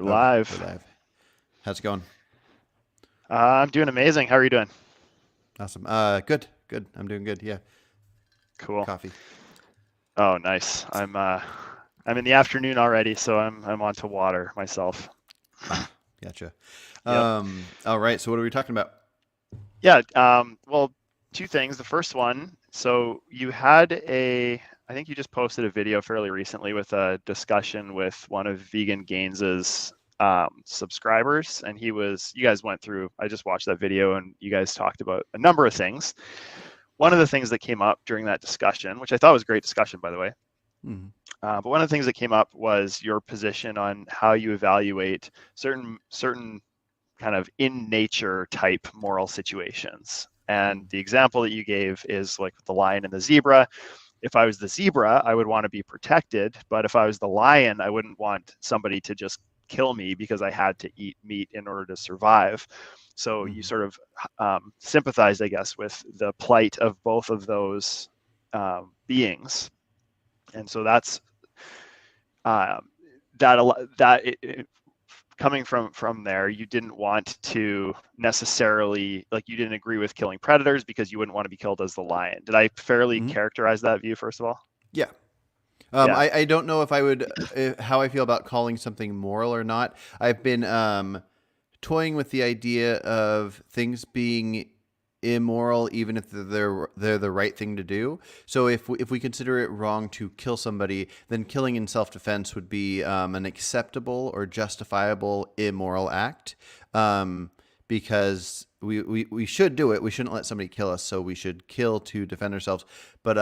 We're Okay, we're live. live. How's it going? I'm doing amazing. How are you doing? Awesome. Good, good. I'm doing good. Yeah, Cool. coffee. Oh, nice. I'm in the afternoon already, so I'm on to water myself. Ah, gotcha. Yep. All right. So what are we talking about? Yeah. Well, two things. The first one. So you had I think you just posted a video fairly recently with a discussion with one of Vegan Gains's subscribers, and you guys went through. I just watched that video, and you guys talked about a number of things. One of the things that came up during that discussion, which I thought was a great discussion, by the way, Hmm. but one of the things that came up was your position on how you evaluate certain kind of in nature type moral situations. And the example that you gave is like the lion and the zebra. If I was the zebra, I would want to be protected, but if I was the lion, I wouldn't want somebody to just kill me because I had to eat meat in order to survive. So you Hmm. sort of sympathized, I guess, with the plight of both of those beings, and so that's um, that coming from there, you didn't want to necessarily, like, you didn't agree with killing predators because you wouldn't want to be killed as the lion. Did I fairly Hmm. characterize that view first of all? Yeah. Yeah. I don't know if I would how I feel about calling something moral or not. I've been toying with the idea of things being immoral even if they're the right thing to do. So if we consider it wrong to kill somebody, then killing in self-defense would be an acceptable or justifiable immoral act. Because we should do it. We shouldn't let somebody kill us, so we should kill to defend ourselves. But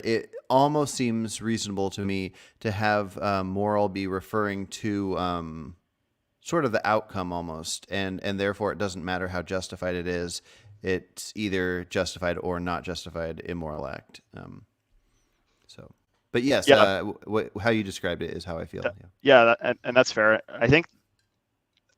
it almost seems reasonable to me to have moral be referring to sort of the outcome almost, and therefore it doesn't matter how justified it is. It's either justified or not justified immoral act. So, but yes, Yeah. how you described it is how I feel. Yeah. Yeah, and that's fair. I think,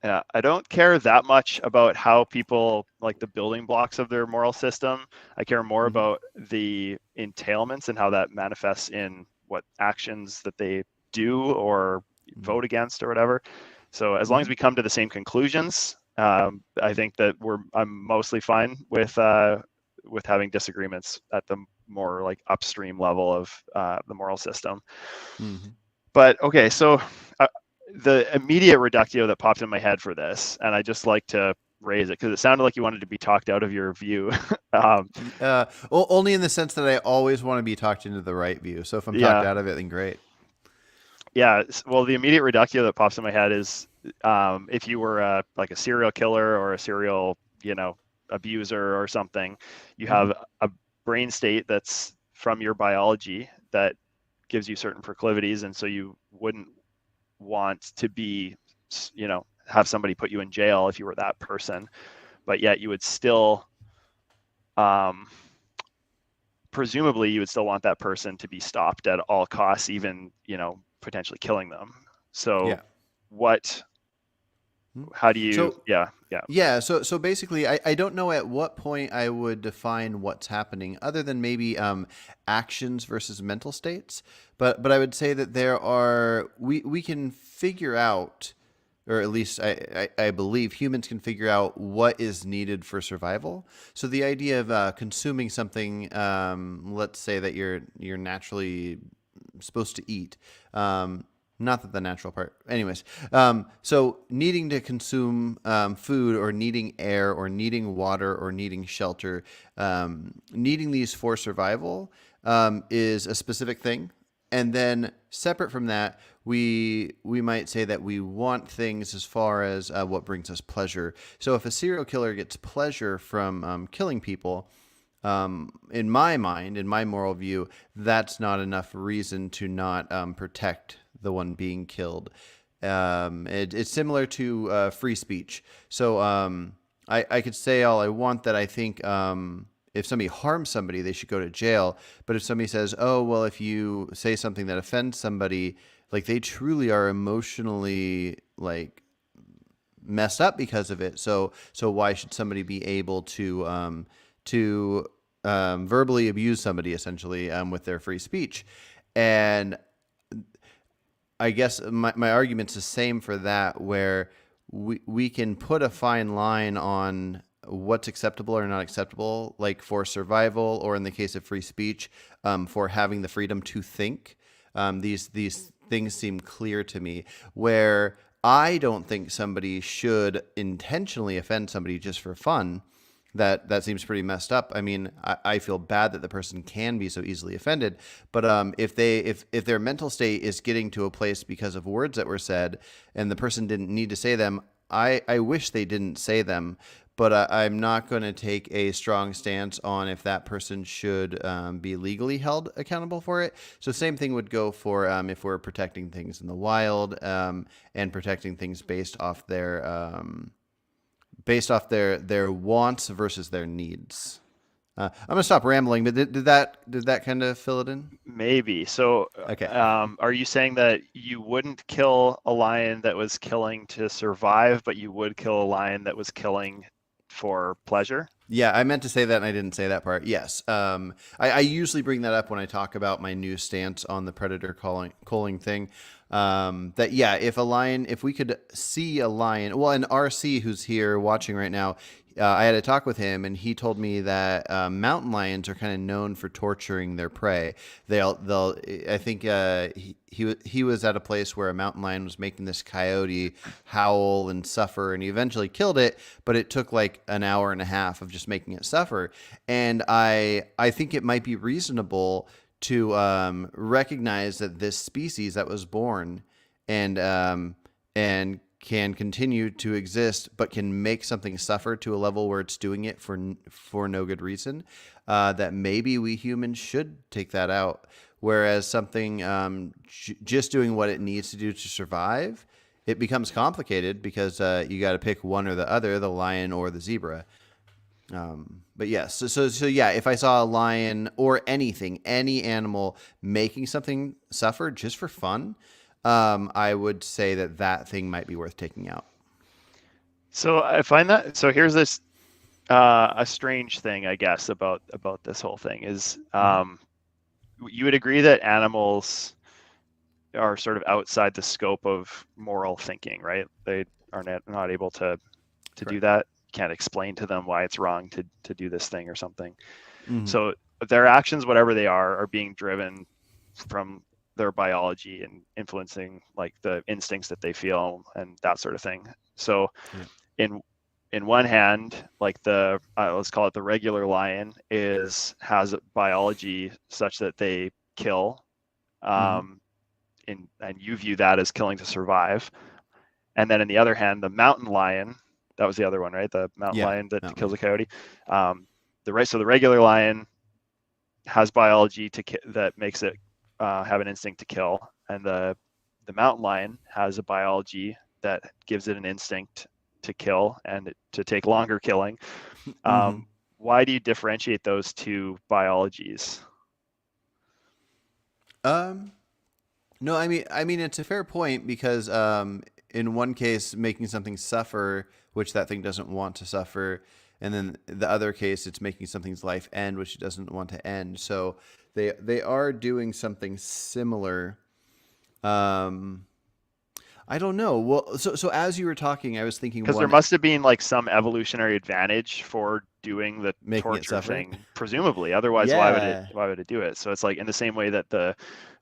yeah, I don't care that much about how people, like, the building blocks of their moral system. I care more Mm-hmm. about the entailments and how that manifests in what actions that they do or vote against or whatever. So as long Mm-hmm. as we come to the same conclusions, I think that I'm mostly fine with having disagreements at the more like upstream level of the moral system. Mm-hmm. But okay, so uh, the immediate reductio that popped in my head for this, and I just like to raise it because it sounded like you wanted to be talked out of your view. um, Only in the sense that I always want to be talked into the right view. So if I'm talked yeah, out of it, then great. yeah. Well, the immediate reductio that pops in my head is if you were like a serial killer or a serial, abuser or something, you Mm-hmm. have a brain state that's from your biology that gives you certain proclivities, and so you wouldn't want to be, have somebody put you in jail if you were that person, but yet you would still, um, presumably, you would still want that person to be stopped at all costs, even, potentially killing them. So, Yeah. what, Mhm. how do you, So yeah, yeah. yeah, so basically, I don't know at what point I would define what's happening, other than maybe actions versus mental states. But I would say that we can figure out, or at least I believe humans can figure out what is needed for survival. So the idea of consuming something, let's say that you're naturally supposed to eat. Not that the natural part. Anyways, so needing to consume food, or needing air, or needing water, or needing shelter, needing these for survival is a specific thing. And then separate from that, we might say that we want things as far as what brings us pleasure. So if a serial killer gets pleasure from killing people, in my mind, in my moral view, that's not enough reason to not protect the one being killed. It's similar to free speech. So I could say all I want that I think if somebody harms somebody, they should go to jail. But if somebody says, oh, well, if you say something that offends somebody, like they truly are emotionally like messed up because of it. So why should somebody be able to verbally abuse somebody essentially with their free speech? And I guess my argument's the same for that, where we can put a fine line on what's acceptable or not acceptable, like for survival, or in the case of free speech, for having the freedom to think. These things seem clear to me. Where I don't think somebody should intentionally offend somebody just for fun, that seems pretty messed up. I mean, I feel bad that the person can be so easily offended, but if their mental state is getting to a place because of words that were said, and the person didn't need to say them, I wish they didn't say them. But I'm not going to take a strong stance on if that person should be legally held accountable for it. So same thing would go for if we're protecting things in the wild, and protecting things based off their wants versus their needs. I'm gonna stop rambling, but did that kind of fill it in? Maybe. So, Okay. are you saying that you wouldn't kill a lion that was killing to survive, but you would kill a lion that was killing for pleasure? Yeah, I meant to say that and I didn't say that part. Yes. I usually bring that up when I talk about my new stance on the predator culling thing. That, yeah, if we could see a lion, well, and RC, who's here watching right now, I had a talk with him, and he told me that mountain lions are kind of known for torturing their prey. They'll. I think he was at a place where a mountain lion was making this coyote howl and suffer, and he eventually killed it. But it took like an hour and a half of just making it suffer. And I think it might be reasonable to recognize that this species that was born and can continue to exist, but can make something suffer to a level where it's doing it for no good reason. That maybe we humans should take that out, whereas something just doing what it needs to do to survive, it becomes complicated because you got to pick one or the other, the lion or the zebra. But yes, so yeah, if I saw a lion or anything, any animal making something suffer just for fun, I would say that thing might be worth taking out. So I find that, so here's this a strange thing, I guess, about this whole thing is Mhm. you would agree that animals are sort of outside the scope of moral thinking, right? They are not able to do Correct. that. You can't explain to them why it's wrong to do this thing or something. Hmm. So their actions, whatever they are being driven from their biology and influencing like the instincts that they feel and that sort of thing. So Yeah. in in one hand, like the let's call it the regular lion has biology such that they kill, Hmm. um, and you view that as killing to survive. And then on the other hand, the mountain lion, that was the other one, right? The mountain Yeah. lion that Mountain kills lion. a coyote. So the regular lion has biology that makes it have an instinct to kill, and the mountain lion has a biology that gives it an instinct to kill and to take longer killing. Hmm. Um, why do you differentiate those two biologies? Um, no, I mean, it's a fair point because in one case, making something suffer, which that thing doesn't want to suffer, and then the other case, it's making something's life end, which it doesn't want to end. So they are doing something similar. Um, I don't know. Well, so as you were talking, I was thinking Because there one must have been like some evolutionary advantage for doing the making it torture suffer. thing, presumably. Otherwise, Yeah. why would it do it? So it's like in the same way that the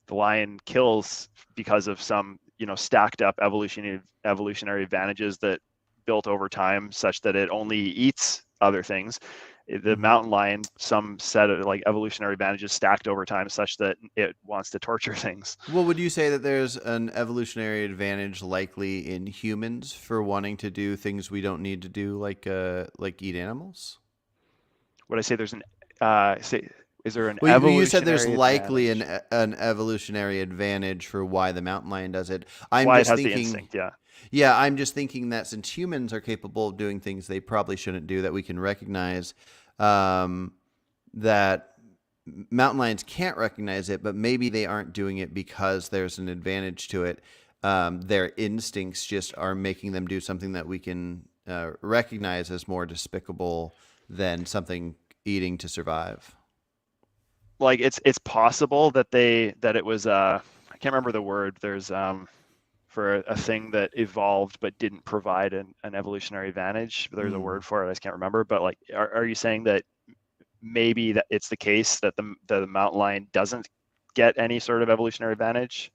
lion kills because of some stacked up evolutionary advantages that built over time, such that it only eats other things. The Hmm. mountain lion, some set of like evolutionary advantages stacked over time, such that it wants to torture things. Well, would you say that there's an evolutionary advantage likely in humans for wanting to do things we don't need to do, like eat animals? Would I say there's an say is there an Well, you said there's evolutionary likely advantage? an evolutionary advantage for why the mountain lion does it. I'm Why it just has the thinking, instinct, yeah. yeah, I'm just thinking that since humans are capable of doing things they probably shouldn't do, that we can recognize, um, that mountain lions can't recognize it, but maybe they aren't doing it because there's an advantage to it. Their instincts just are making them do something that we can recognize as more despicable than something eating to survive. Like it's possible that it was I can't remember the word. There's for a thing that evolved but didn't provide an evolutionary advantage. There's a Mm. word for it. I just can't remember. But like, are you saying that maybe that it's the case that the mountain lion doesn't get any sort of evolutionary advantage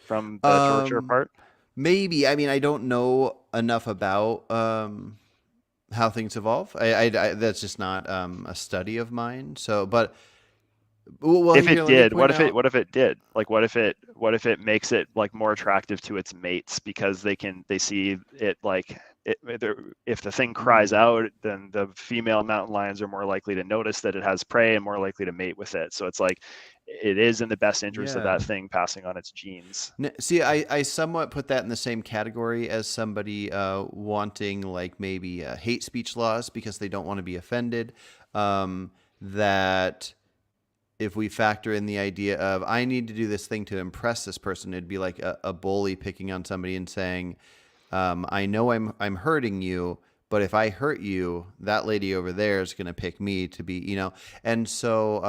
from the torture Um, part? Maybe. I mean, I don't know enough about how things evolve. That's just not a study of mine. So, but well, If it here, let me did, point out. what if it did? Like what if it makes it like more attractive to its mates because they see it like if the thing cries Mm, out, then the female mountain lions are more likely to notice that it has prey and more likely to mate with it. So it's like it is in the best interest of yeah. that thing passing on its genes. See, I somewhat put that in the same category as somebody wanting like maybe hate speech laws because they don't want to be offended. That if we factor in the idea of I need to do this thing to impress this person, it'd be like a bully picking on somebody and saying, I know I'm hurting you, but if I hurt you, that lady over there is going to pick me to be, And so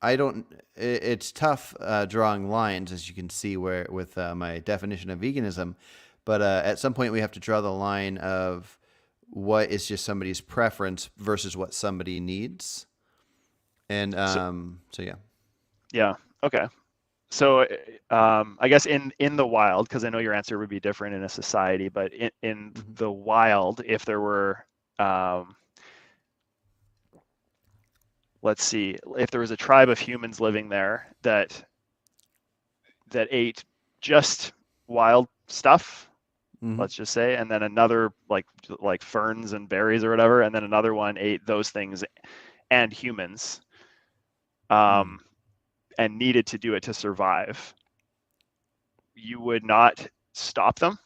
I don't. It's tough drawing lines, as you can see, where with my definition of veganism. But at some point, we have to draw the line of what is just somebody's preference versus what somebody needs. And So so yeah. yeah, okay. So I guess in the wild, because I know your answer would be different in a society, but in Hmm. the wild, if there were um, let's see, if there was a tribe of humans living there that ate just wild stuff, Hmm. let's just say, and then another like ferns and berries or whatever, and then another one ate those things and humans, Mm. um, and needed to do it to survive, you would not stop them.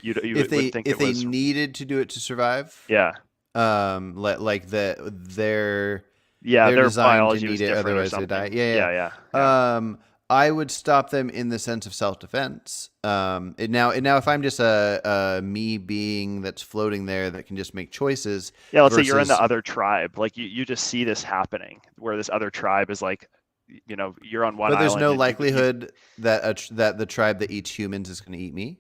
You would think If it they was needed to do it to survive, yeah like yeah they're their designed to biology need was it, different or otherwise they die. something. Yeah, Yeah, yeah, yeah. yeah. I would stop them in the sense of self defense. Now, if I'm just a me being that's floating there that can just make choices Yeah, let's say you're in the versus other tribe. Like you just see this happening where this other tribe is like, you're on one but there's island no and you've likelihood that that the tribe that eats humans is going to eat me.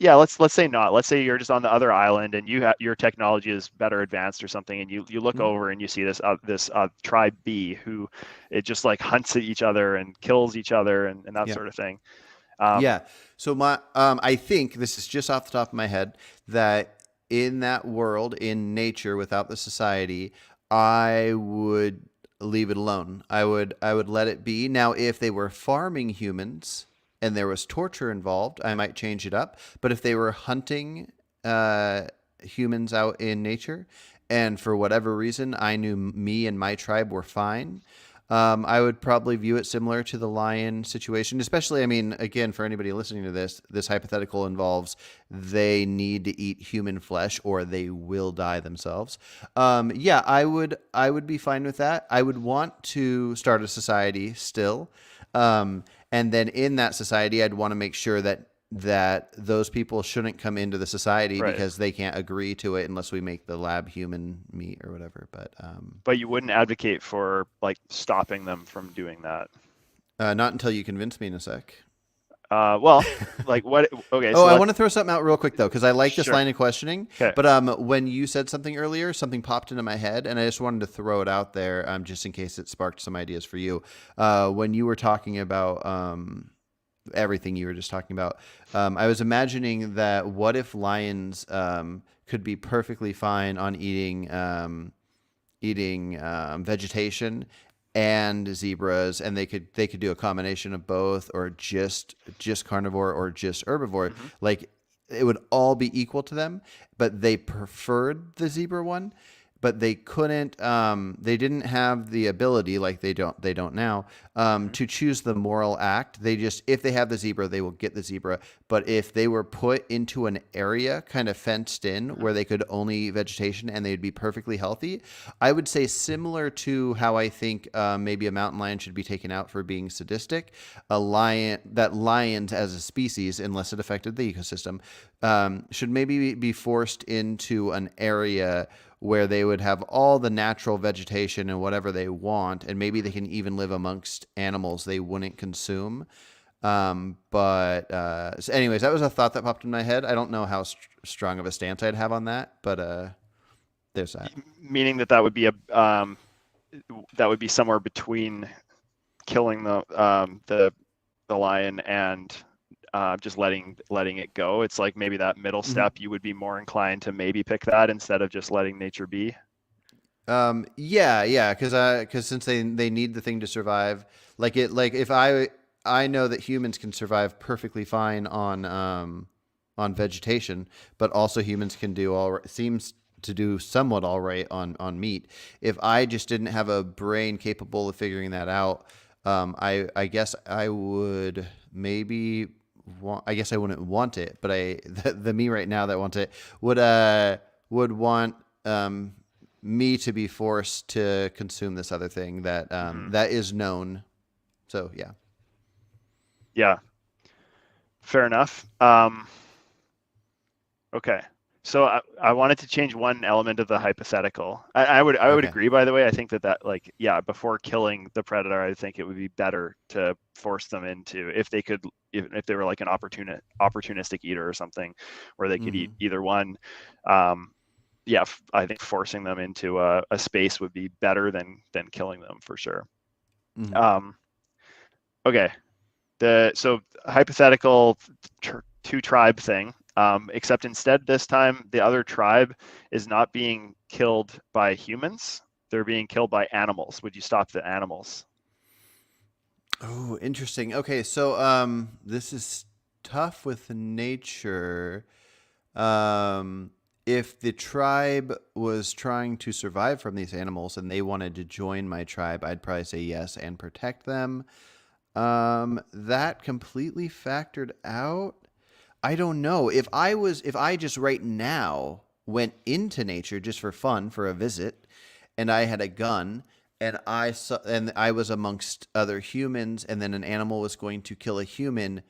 yeah, let's say not. Let's say you're just on the other island and your technology is better advanced or something, and you look Mhm. over and you see this tribe B who it just like hunts at each other and kills each other and that Yeah. sort of thing. Um, Yeah. So I think this is just off the top of my head that in that world, in nature, without the society, I would leave it alone. I would let it be. Now, if they were farming humans and there was torture involved, I might change it up. But if they were hunting uh, humans out in nature, and for whatever reason, I knew me and my tribe were fine. I would probably view it similar to the lion situation, especially, I mean, again, for anybody listening to this hypothetical involves they need to eat human flesh or they will die themselves. Yeah, I would be fine with that. I would want to start a society still. And then in that society, I'd want to make sure that those people shouldn't come into the society right. because they can't agree to it unless we make the lab human meat or whatever. But But you wouldn't advocate for like stopping them from doing that. not until you convince me in a sec. Well, like what? Okay, Oh, so I let's want to throw something out real quick though, because I like this sure. line of questioning. Okay. But when you said something earlier, something popped into my head, and I just wanted to throw it out there, just in case it sparked some ideas for you. When you were talking about everything you were just talking about, I was imagining that what if lions could be perfectly fine on eating vegetation and zebras, and they could do a combination of both, or just carnivore or just herbivore. Hmm. Like it would all be equal to them, but they preferred the zebra one. But they couldn't. They didn't have the ability, like they don't now, Hmm. to choose the moral act. They just, if they have the zebra, they will get the zebra. But if they were put into an area kind of fenced in Hmm. where they could only eat vegetation and they'd be perfectly healthy, I would say similar to how I think maybe a mountain lion should be taken out for being sadistic. Lions as a species, unless it affected the ecosystem, should maybe be forced into an area where they would have all the natural vegetation and whatever they want, and maybe they can even live amongst animals they wouldn't consume. So anyways, that was a thought that popped in my head. I don't know how strong of a stance I'd have on that, but there's that. Meaning that that would be that would be somewhere between killing the lion and just letting it go. It's like maybe that middle Mhm. step, you would be more inclined to maybe pick that instead of just letting nature be. Yeah, because since they need the thing to survive, like if I know that humans can survive perfectly fine on vegetation, but also humans can do seems to do somewhat all right on meat. If I just didn't have a brain capable of figuring that out, I guess I would maybe I guess I wouldn't want it, but the me right now that wants it would want me to be forced to consume this other thing that Hmm. that is known. So yeah. Yeah, fair enough. Okay. So I wanted to change one element of the hypothetical. I would Okay. agree, by the way. I think that like, yeah, before killing the predator, I think it would be better to force them into, if they could, if they were like an opportunistic eater or something, where they could eat Mm-hmm. either one. Yeah, I think forcing them into a space would be better than killing them for sure. Mm-hmm. Um, okay. So hypothetical two tribe thing, except instead this time the other tribe is not being killed by humans; they're being killed by animals. Would you stop the animals? Oh, interesting. Okay, so this is tough with nature. Um, if the tribe was trying to survive from these animals and they wanted to join my tribe, I'd probably say yes and protect them. That completely factored out. I don't know. If I just right now went into nature just for fun for a visit and I had a gun and I was amongst other humans and then an animal was going to kill a human,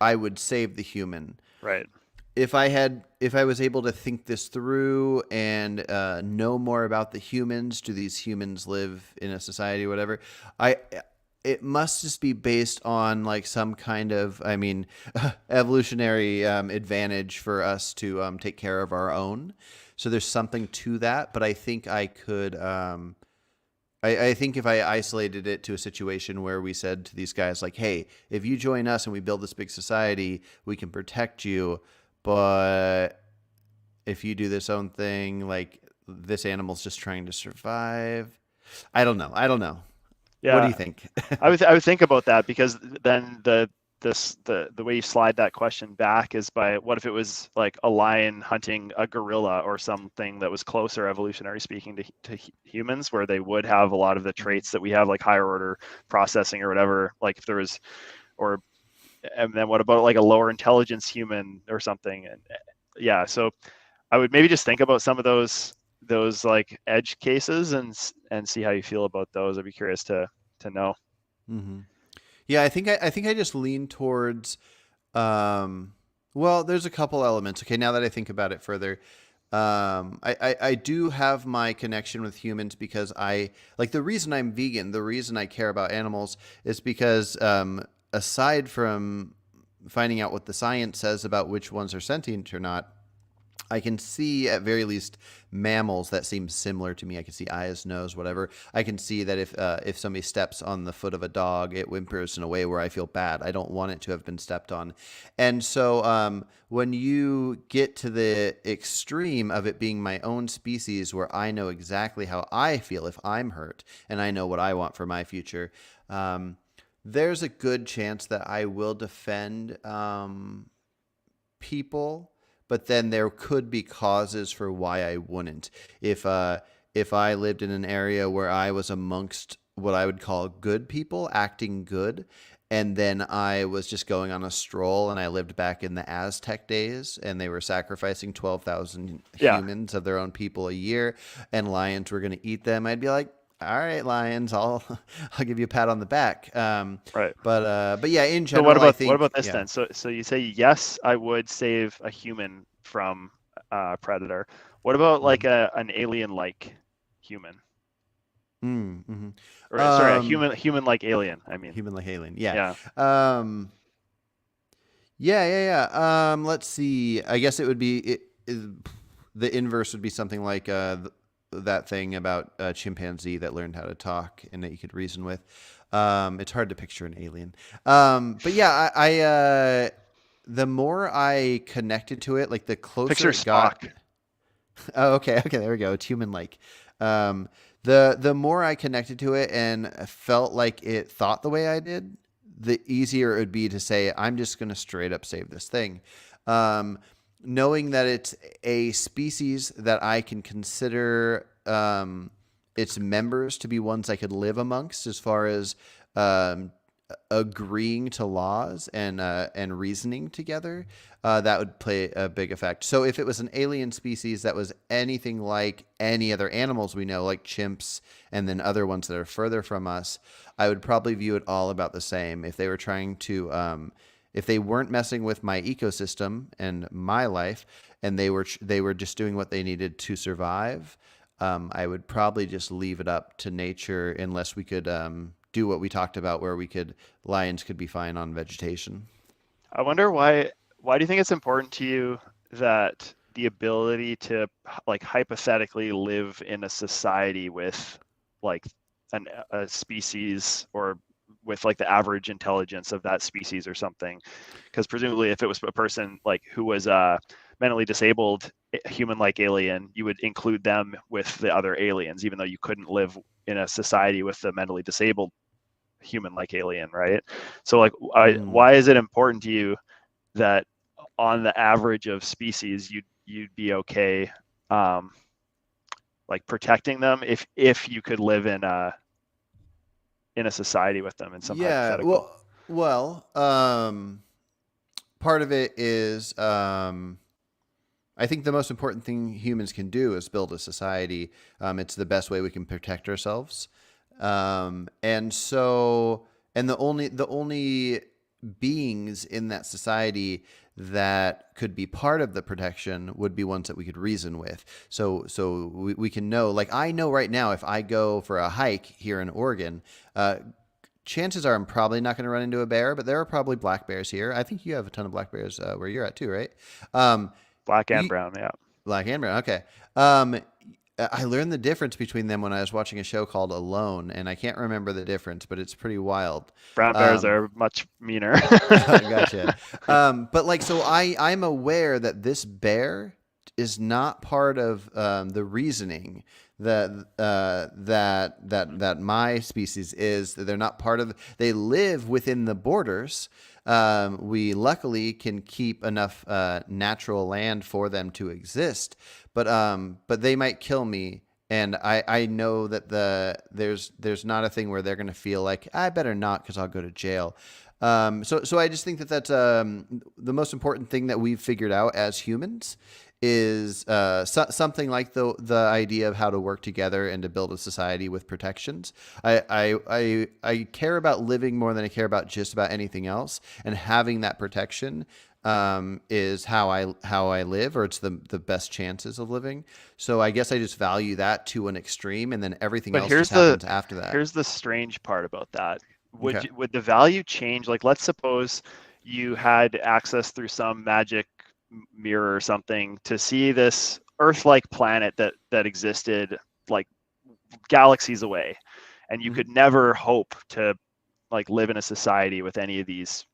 I would save the human. Right. If I was able to think this through and know more about the humans, do these humans live in a society or whatever, I it must just be based on like some kind of, I mean, evolutionary advantage for us to take care of our own. So there's something to that, but I think I could. I think if I isolated it to a situation where we said to these guys, like, hey, if you join us and we build this big society, we can protect you. But if you do this own thing, like this animal's just trying to survive. I don't know. I don't know. What do you Yeah, think? I would think about that, because then the way you slide that question back is by, what if it was like a lion hunting a gorilla or something that was closer, evolutionary speaking, to humans, where they would have a lot of the traits that we have, like higher order processing or whatever. Like if there was, or and then what about like a lower intelligence human or something? And yeah, so I would maybe just think about some of those like edge cases and see how you feel about those. I'd be curious to know. Mm-hmm. Yeah, I think I just lean towards. Um, well, there's a couple elements. Okay, now that I think about it further, I do have my connection with humans because I like the reason I'm vegan. The reason I care about animals is because aside from finding out what the science says about which ones are sentient or not, I can see at very least mammals that seem similar to me. I can see eyes, nose, whatever. I can see that if somebody steps on the foot of a dog, it whimpers in a way where I feel bad. I don't want it to have been stepped on, and so when you get to the extreme of it being my own species, where I know exactly how I feel if I'm hurt, and I know what I want for my future. There's a good chance that I will defend people, but then there could be causes for why I wouldn't. If I lived in an area where I was amongst what I would call good people, acting good, and then I was just going on a stroll and I lived back in the Aztec days and they were sacrificing 12,000 Yeah, humans of their own people a year and lions were going to eat them, I'd be like, all right, lions, I'll give you a pat on the back. right. But yeah, in So what general, I about what about think this yeah. then? So you say, yes, I would save a human from a predator. What about like Mhm. an alien like human? Mm-hmm. Or sorry, a human like alien. I mean, Human like alien. Yeah. yeah. Um, yeah. Let's see. I guess it would be the inverse would be something like that thing about a chimpanzee that learned how to talk and that you could reason with. It's hard to picture an alien. But yeah, the more I connected to it, like the closer Picture it got. Spock. Oh, okay, okay, there we go. It's human like. Um, the more I connected to it and felt like it thought the way I did, the easier it would be to say, I'm just going to straight up save this thing. Um, Knowing that it's a species that I can consider its members to be ones I could live amongst, as far as um, agreeing to laws and reasoning together, that would play a big effect. So if it was an alien species that was anything like any other animals we know, like chimps and then other ones that are further from us, I would probably view it all about the same. If they were trying to, if they weren't messing with my ecosystem and my life, and they were just doing what they needed to survive, I would probably just leave it up to nature, unless we could do what we talked about, where lions could be fine on vegetation. I wonder why do you think it's important to you that the ability to like hypothetically live in a society with like a species, or with like the average intelligence of that species or something? Because presumably if it was a person like who was mentally disabled, human like alien, you would include them with the other aliens, even though you couldn't live in a society with the mentally disabled human like alien, right? So like Mm. why is it important to you that on the average of species you'd be okay, um, like protecting them if you could live in a society with them in some Yeah. hypothetical? Well, part of it is, I think the most important thing humans can do is build a society. It's the best way we can protect ourselves. And so, and the only beings in that society that could be part of the protection would be ones that we could reason with. So we can know, like I know right now, if I go for a hike here in Oregon, chances are I'm probably not going to run into a bear, but there are probably black bears here. I think you have a ton of black bears where you're at too, right? Um, Black and you, brown, yeah. Black and brown. Okay. Um, I learned the difference between them when I was watching a show called Alone, and I can't remember the difference, but it's pretty wild. Brown bears Um, are much meaner. gotcha. But like, so I'm aware that this bear is not part of the reasoning that that my species is. That they're not part of. They live within the borders. We luckily can keep enough natural land for them to exist, but they might kill me. And I know that there's not a thing where they're going to feel like I better not because I'll go to jail. So I just think that that's the most important thing that we've figured out as humans is something like the idea of how to work together and to build a society with protections. I care about living more than I care about just about anything else, and having that protection is how I live, or it's the best chances of living. So I guess I just value that to an extreme, and then everything But else just happens after that. here's the strange part about that. Okay. Would the value change? Like, let's suppose you had access through some magic mirror or something to see this Earth-like planet that existed like galaxies away, and you Hmm. could never hope to like live in a society with any of these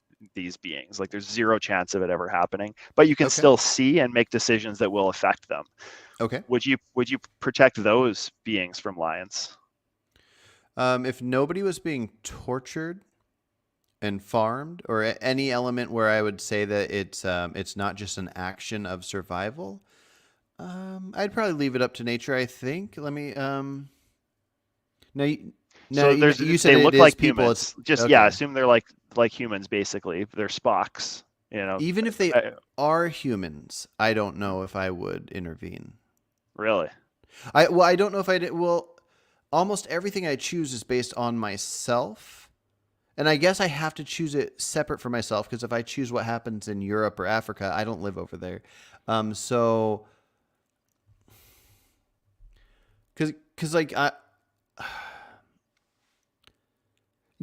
beings. Like, there's zero chance of it ever happening, but you can Okay. still see and make decisions that will affect them. Okay. Would you protect those beings from lions? If nobody was being tortured and farmed, or any element where I would say that it's not just an action of survival, I'd probably leave it up to nature. I think. Let me. No, no. So You said they it look is like people. It's humans. Just yeah, okay. assume they're like humans basically. They're Spocks, you know. Even if they I, are humans, I don't know if I would intervene. really. I don't know if I did. Well, almost everything I choose is based on myself. And I guess I have to choose it separate for myself, because if I choose what happens in Europe or Africa, I don't live over there. So because like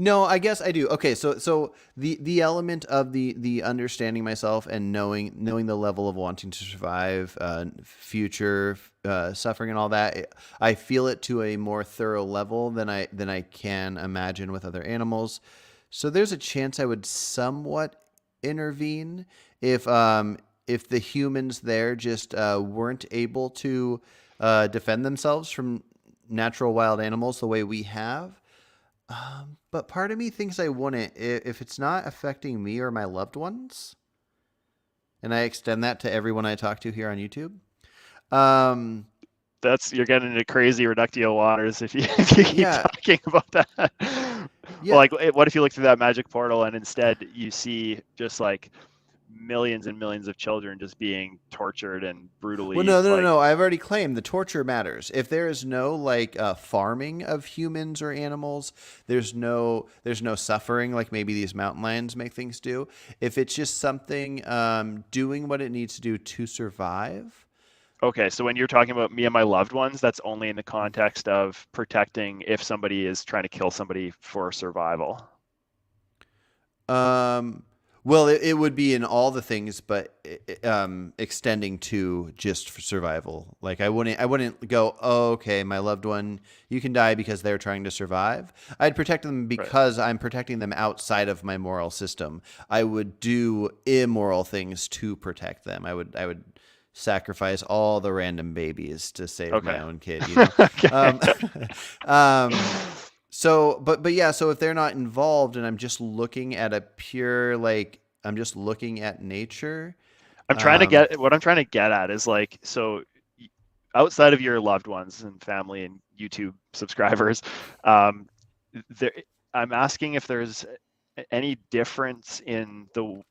No, I guess I do. Okay, so the element of the understanding myself and knowing the level of wanting to survive, future suffering and all that, I feel it to a more thorough level than I can imagine with other animals. So there's a chance I would somewhat intervene if the humans there just weren't able to defend themselves from natural wild animals the way we have. But part of me thinks I wouldn't if it's not affecting me or my loved ones, and I extend that to everyone I talk to here on YouTube. Um, That's you're getting into crazy reductio waters if you if you keep yeah, talking about that. Well, yeah. like, what if you look through that magic portal and instead you see just like millions and millions of children just being tortured and Well, brutally no, no, no, like no. I've already claimed the torture matters. If there is no farming of humans or animals, there's no suffering like maybe these mountain lions make things do. If it's just something doing what it needs to do to survive. okay, so when you're talking about me and my loved ones, that's only in the context of protecting if somebody is trying to kill somebody for survival. Um, well, it would be in all the things, but extending to just for survival. Like I wouldn't go, oh, okay, my loved one, you can die because they're trying to survive. I'd protect them Right. because I'm protecting them outside of my moral system. I would do immoral things to protect them. I would sacrifice all the random babies to save my Okay. own kid. You know. Okay. Um, um, but yeah, so if they're not involved and I'm just looking at a pure I'm just looking at nature. Um, What I'm trying to get at is like, so outside of your loved ones and family and YouTube subscribers, um, there, I'm asking if there's any difference in the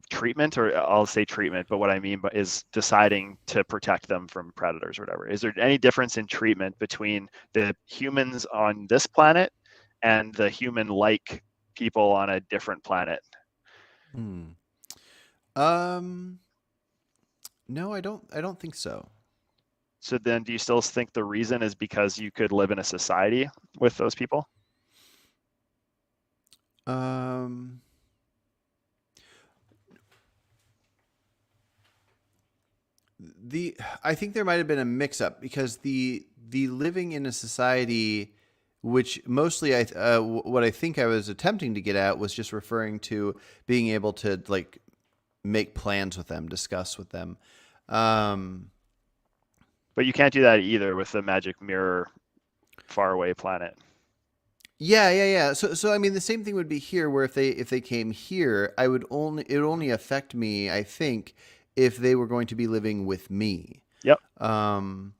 treatment, or I'll say treatment, but what I mean is deciding to protect them from predators or whatever. Is there any difference in treatment between the humans on this planet and the human-like people on a different planet? hmm. um, no, I don't think so. So then, do you still think the reason is because you could live in a society with those people? Um, the I think there might have been a mix up because the living in a society, which mostly what I think I was attempting to get at was just referring to being able to make plans with them, discuss with them. Um, But you can't do that either with the magic mirror faraway planet. Yeah, yeah, yeah. So I mean, the same thing would be here, where if they came here, it would only affect me, I think, if they were going to be living with me. Yep. Um,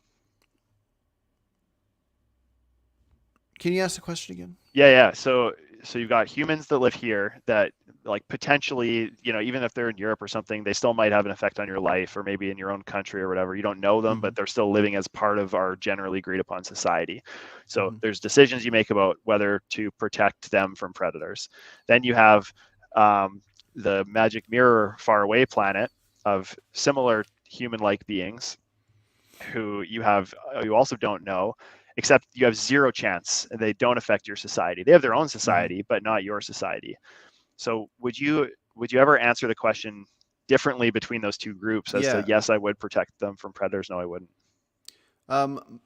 can you ask the question again? Yeah, yeah. So you've got humans that live here that like potentially, even if they're in Europe or something, they still might have an effect on your life or maybe in your own country or whatever. You don't know them, Hmm. but they're still living as part of our generally agreed upon society. So Hmm. there's decisions you make about whether to protect them from predators. Then you have the magic mirror faraway planet of similar human-like beings who you also don't know, except you have zero chance and they don't affect your society. They have their own Hmm. society but not your society. So would you ever answer the question differently between those two groups as to Yeah. yes, I would protect them from predators, no, I wouldn't? Um,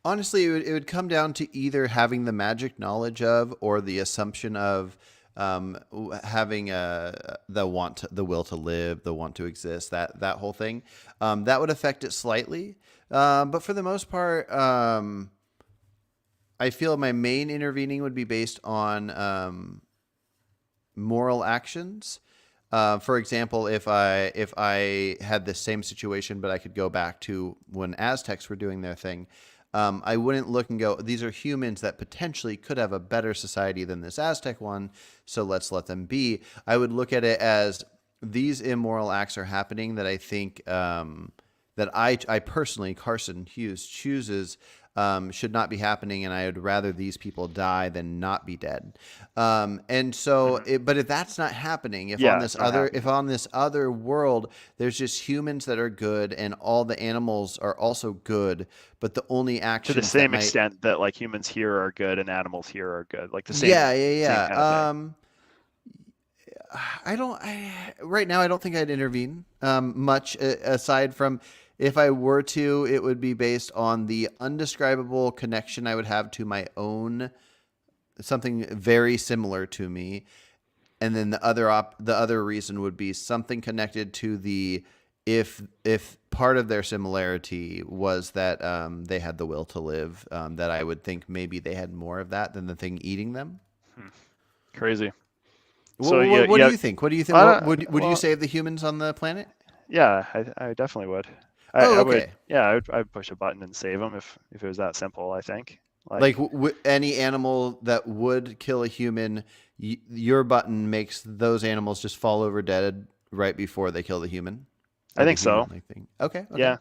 honestly, it would come down to either having the magic knowledge of or the assumption of having the will to live, the want to exist, that whole thing. That would affect it slightly. But for the most part, I feel my main intervening would be based on moral actions. For example, if I had the same situation, but I could go back to when Aztecs were doing their thing, I wouldn't look and go, these are humans that potentially could have a better society than this Aztec one, so let's let them be. I would look at it as these immoral acts are happening that I think that I personally, Carson Hughes, chooses should not be happening, and I would rather these people die than not be dead. And so, Hmm. but if that's not happening, Yeah, it's not if happening on this other world there's just humans that are good and all the animals are also good, but the only to the actions that same might, extent that like humans here are good and animals here are good, like the yeah, same yeah, kind of thing. yeah. I don't. Right now, I don't think I'd intervene much aside from if I were to, it would be based on the undescribable connection I would have to my own something very similar to me, and then the other reason would be something connected to the if part of their similarity was that they had the will to live, that I would think maybe they had more of that than the thing eating them. Hmm. Crazy. What, So what, what do yeah, you think? What do you think? I What don't, would you well, save the humans on the planet? yeah, I definitely would. Oh, I would, okay. yeah, I'd push a button and save them if it was that simple. I think Like like any animal that would kill a human, your button makes those animals just fall over dead right before they kill the human, I or the think so. human-like thing. Okay, okay. Yeah,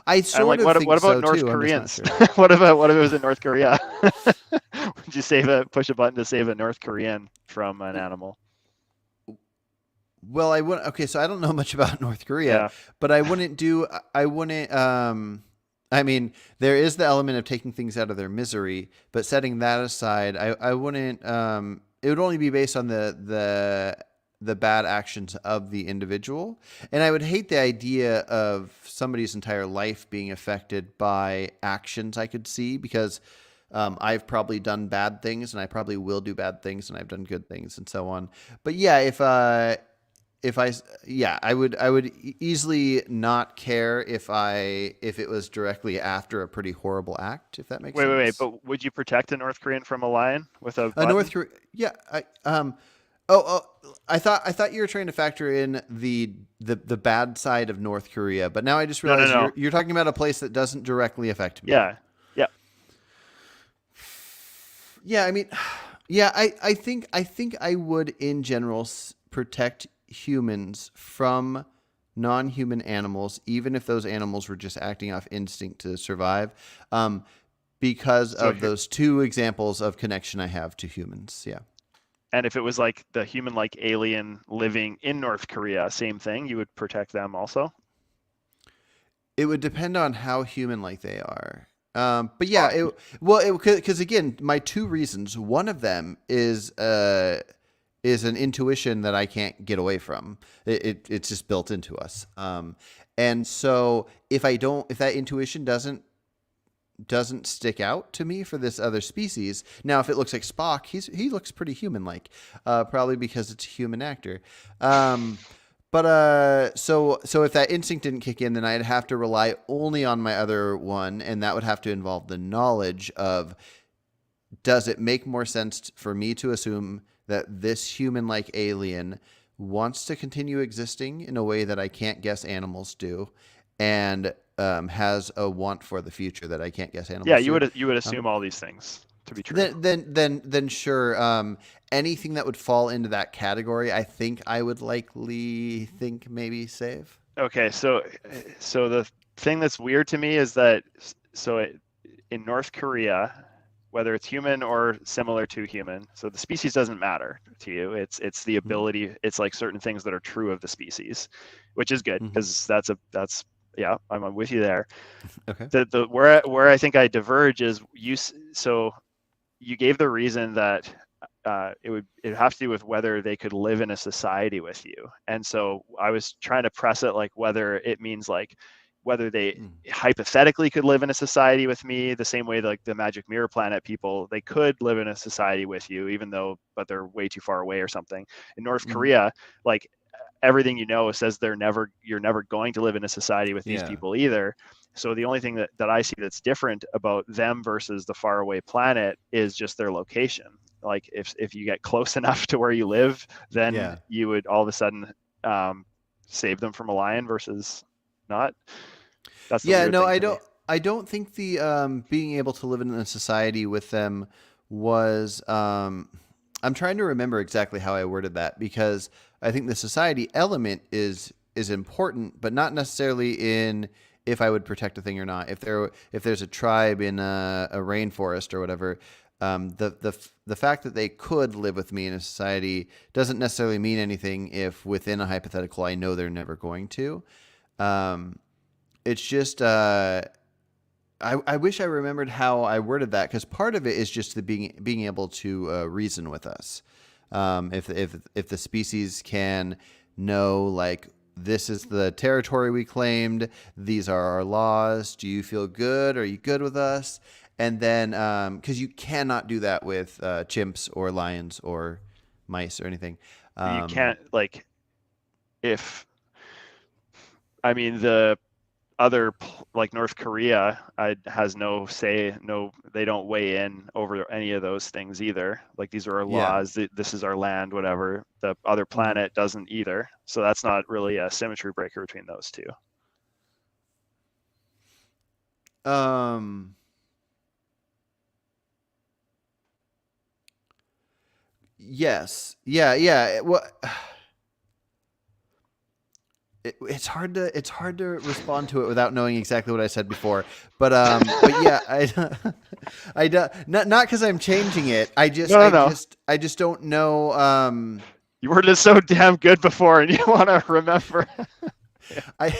I and sort like of what think about so North too. I'm just not Koreans? sure. What if it was in North Korea? Would you push a button to save a North Korean from an animal? Well, I wouldn't. Okay, so I don't know much about North Korea, Yeah, but I wouldn't do. I wouldn't. I mean, there is the element of taking things out of their misery, but setting that aside, I wouldn't. It would only be based on the bad actions of the individual, and I would hate the idea of somebody's entire life being affected by actions I could see because. I've probably done bad things, and I probably will do bad things, and I've done good things, and so on. But yeah, if I yeah, I would easily not care if it was directly after a pretty horrible act, if that makes wait. sense. But would you protect a North Korean from a lion with a North button? Korea, yeah, I thought you were trying to factor in the bad side of North Korea, but now I just No, no, realized no. you're talking about a place that doesn't directly affect me. Yeah, yeah. Yeah, I mean, yeah, I think I would in general protect humans from non-human animals, even if those animals were just acting off instinct to survive, because So of here, those two examples of connection I have to humans. Yeah, and if it was like the human-like alien living in North Korea, same thing. You would protect them also. it would depend on how human-like they are. But yeah, Why? because again, my two reasons. One of them is an intuition that I can't get away from. It's just built into us. And so if that intuition doesn't stick out to me for this other species. Now, if it looks like Spock, he looks pretty human like, probably because it's a human actor. But so if that instinct didn't kick in, then I'd have to rely only on my other one, and that would have to involve the knowledge of does it make more sense for me to assume that this human-like alien wants to continue existing in a way that I can't guess animals do, and has a want for the future that I can't guess Yeah, animals do. you would Um, assume all these things to be true. then sure. Anything that would fall into that category, I think I would likely think maybe save. Okay, so the thing that's weird to me is that in North Korea, whether it's human or similar to human, so the species doesn't matter to you. It's the Mm-hmm. ability. It's like certain things that are true of the species, which is good Mm-hmm. because that's yeah, I'm with you there. Okay. The where I think I diverge is so you gave the reason that it have to do with whether they could live in a society with you. And so I was trying to press it like whether it means like whether they Mm. hypothetically could live in a society with me the same way like the Magic Mirror Planet people, they could live in a society with you even though but they're way too far away or something. In North Mm-hmm. Korea, like everything says you're never going to live in a society with these Yeah. people either. So the only thing that I see that's different about them versus the faraway planet is just their location. Like if you get close enough to where you live, then Yeah. you would all of a sudden save them from a lion versus not. That's the Yeah, weird no, thing to me. I don't think the being able to live in a society with them was. I'm trying to remember exactly how I worded that because I think the society element is important, but not necessarily if I would protect a thing or not. If there's a tribe in a rainforest or whatever, the fact that they could live with me in a society doesn't necessarily mean anything if within a hypothetical I know they're never going to. Um, it's just I wish I remembered how I worded that, because part of it is just the being able to reason with us. If the species can know, like, this is the territory we claimed, these are our laws. Do you feel good? Are you good with us? And then because you cannot do that with chimps or lions or mice or anything. You Um, can't, like, if I mean the like North Korea has no say, no, they don't weigh in over any of those things either. Like, these are our yeah. laws, this is our land, whatever. The other Mhm. planet doesn't either. So that's not really a symmetry breaker between those two. Um, yes. Yeah. Yeah. Well, it's hard to respond to it without knowing exactly what I said before. But yeah, I do, not because I'm changing it. No, no, no. I just don't know. You were just so damn good before, and you want to remember. Yeah. I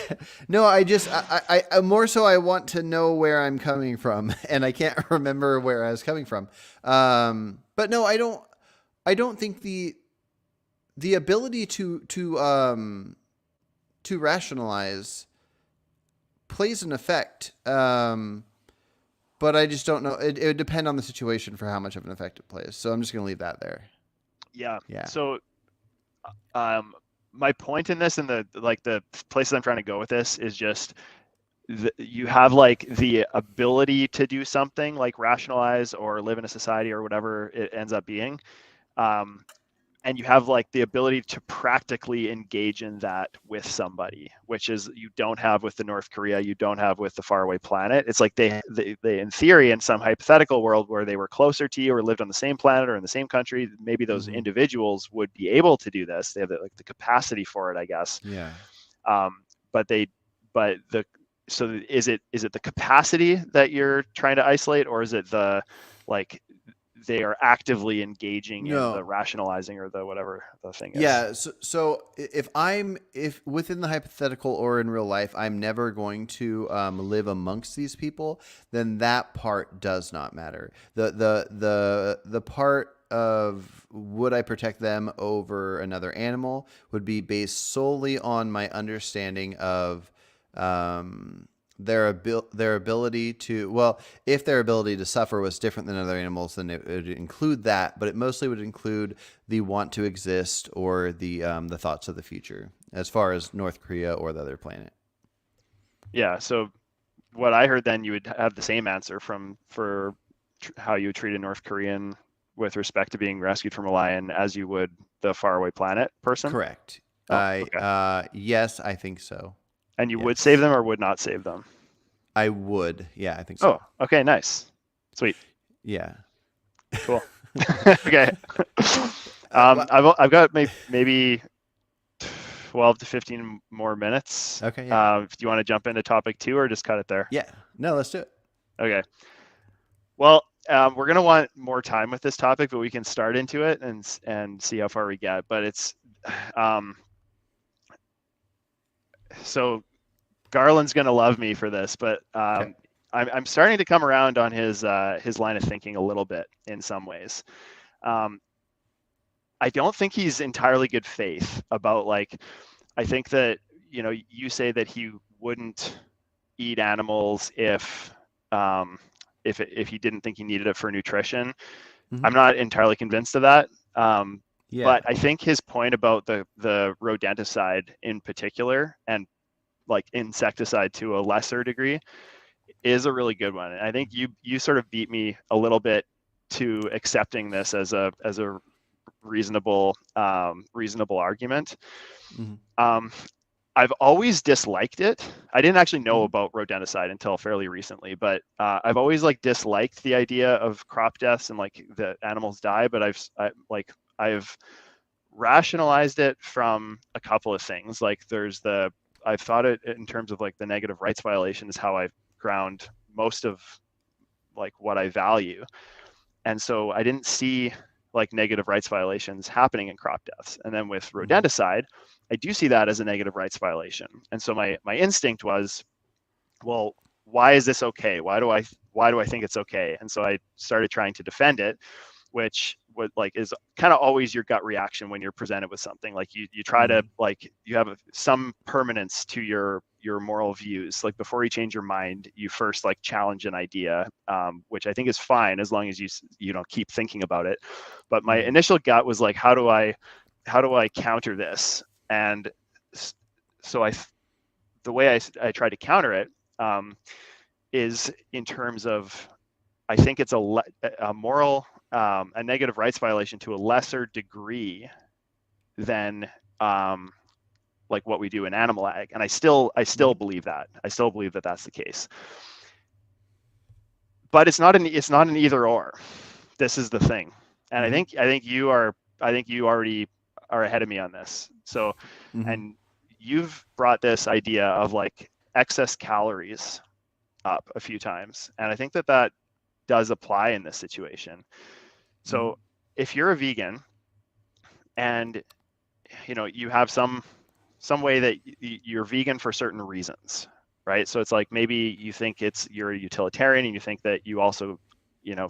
no, I just I more so I want to know where I'm coming from, and I can't remember where I was coming from. But no, I don't think the ability to rationalize plays an effect. But I just don't know. It would depend on the situation for how much of an effect it plays. So I'm just going to leave that there. Yeah. Yeah. So, um, my point in this, and the places I'm trying to go with this, is just you have, like, the ability to do something like rationalize or live in a society or whatever it ends up being. Um, and you have, like, the ability to practically engage in that with somebody, which is you don't have with the North Korea, you don't have with the faraway planet. It's like they in theory, in some hypothetical world where they were closer to you or lived on the same planet or in the same country, maybe those Mm-hmm. individuals would be able to do this. They have like the capacity for it, I guess. Yeah. um, but they but the so is it the capacity that you're trying to isolate, or is it the, like, they are actively engaging in the No. rationalizing or the whatever the thing is? Yeah. So if within the hypothetical or in real life, I'm never going to live amongst these people, then that part does not matter. The part of would I protect them over another animal would be based solely on my understanding of um, their ability to, well, if their ability to suffer was different than other animals, then it would include that, but it mostly would include the want to exist or the thoughts of the future as far as North Korea or the other planet. Yeah. So what I heard, then you would have the same answer for how you would treat a North Korean with respect to being rescued from a lion as you would the faraway planet person. Correct. Oh, I okay. Yes, I think so. And you would save Yes, them or would not save them? I would. Yeah, I think Oh, so. okay, nice, sweet, Yeah. cool. Okay. Well, I've got maybe 12 to 15 more minutes. okay. Yeah. Do you want to jump into topic 2 or just cut it there? Yeah. No, let's do it. Okay. Well, we're gonna want more time with this topic, but we can start into it and see how far we get. But it's um, so Garland's gonna love me for this, but Okay. I'm starting to come around on his line of thinking a little bit in some ways. Um, I don't think he's entirely good faith about, like, I think that, you say that he wouldn't eat animals um, if he didn't think he needed it for nutrition. Hmm. I'm not entirely convinced of that. Yeah. But I think his point about the rodenticide in particular, and like insecticide to a lesser degree, is a really good one. And I think you sort of beat me a little bit to accepting this as a reasonable argument. Hmm. Um, I've always disliked it. I didn't actually know Hmm. about rodenticide until fairly recently, but I've always, like, disliked the idea of crop deaths and, like, the animals die. But I've rationalized it from a couple of things. Like, there's the I've thought it in terms of like the negative rights violation is how I ground most of like what I value. And so I didn't see like negative rights violations happening in crop deaths. And then with Mm-hmm. rodenticide, I do see that as a negative rights violation. And so my instinct was, well, why is this okay? Why do I think it's okay? And so I started trying to defend it, which would like is kind of always your gut reaction when you're presented with something. Like you try to Mm-hmm. like you have some permanence to your moral views. Like before you change your mind, you first like challenge an idea, which I think is fine as long as you know keep thinking about it. But my Mm-hmm. initial gut was like, how do I counter this? And so the way I tried to counter it is in terms of I think it's a moral a negative rights violation to a lesser degree than like what we do in animal ag, and I still Mm-hmm. believe that. I still believe that that's the case. But it's not an either or. This is the thing, and I Mm-hmm. think I think you are I think you already are ahead of me on this. So, Mm-hmm. and you've brought this idea of like excess calories up a few times, and I think that does apply in this situation. Mm-hmm. So, if you're a vegan and you have some way that you're vegan for certain reasons, right? So it's like maybe you think you're a utilitarian and you think that you also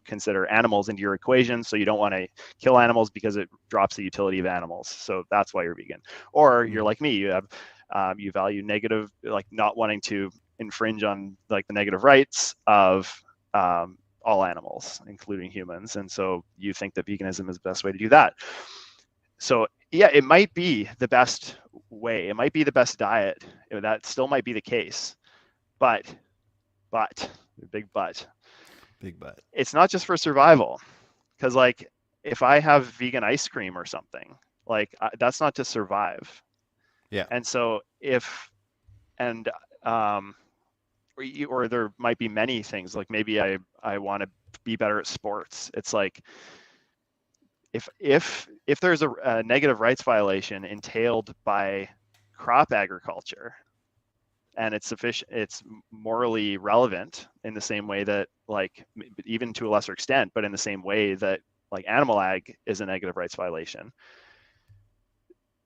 consider animals into your equation, so you don't want to kill animals because it drops the utility of animals, so that's why you're vegan. Or you're Mm-hmm. like me, you value negative, like not wanting to infringe on like the negative rights of all animals including humans, and so you think that veganism is the best way to do that. So yeah, it might be the best way. It might be the best diet. That still might be the case. But, but, big but, Big butt. it's not just for survival. Because like, if I have vegan ice cream or something, like that's not to survive. Yeah. And so and um, or there might be many things. Like maybe I want to be better at sports. It's like if there's a negative rights violation entailed by crop agriculture and it's morally relevant in the same way that like even to a lesser extent, but in the same way that like animal ag is a negative rights violation,